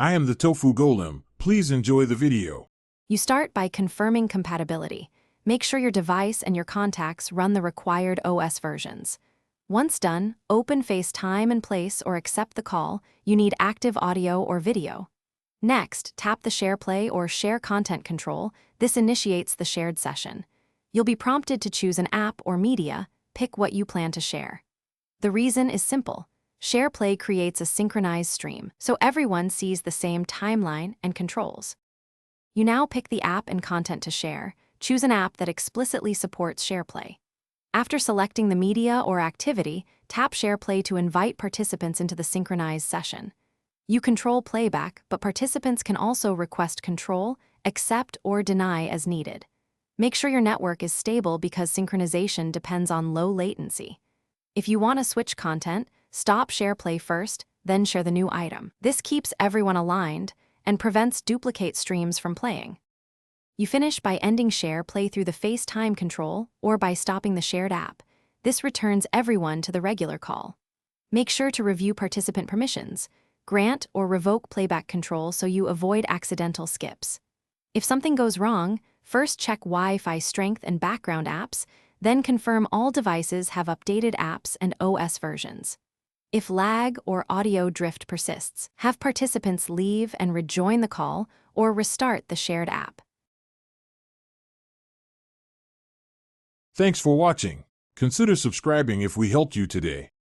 I am the Tofu Golem. Please enjoy the video. You start by confirming compatibility. Make sure your device and your contacts run the required OS versions. Once done, open FaceTime and place or accept the call. You need active audio or video. Next, tap the Shareplay or Share Content control. This initiates the shared session. You'll be prompted to choose an app or media. Pick what you plan to share. The reason is simple. Shareplay creates a synchronized stream, so everyone sees the same timeline and controls. You now pick the app and content to share. Choose an app that explicitly supports Shareplay. After selecting the media or activity, tap Shareplay to invite participants into the synchronized session. You control playback, but participants can also request control, accept, or deny as needed. Make sure your network is stable because synchronization depends on low latency. If you want to switch content, stop Shareplay first, then share the new item. This keeps everyone aligned and prevents duplicate streams from playing. You finish by ending Shareplay through the FaceTime control or by stopping the shared app. This returns everyone to the regular call. Make sure to review participant permissions. Grant or revoke playback control so you avoid accidental skips. If something goes wrong, first check Wi-Fi strength and background apps, then confirm all devices have updated apps and OS versions. If lag or audio drift persists, have participants leave and rejoin the call or restart the shared app. Thanks for watching. Consider subscribing if we helped you today.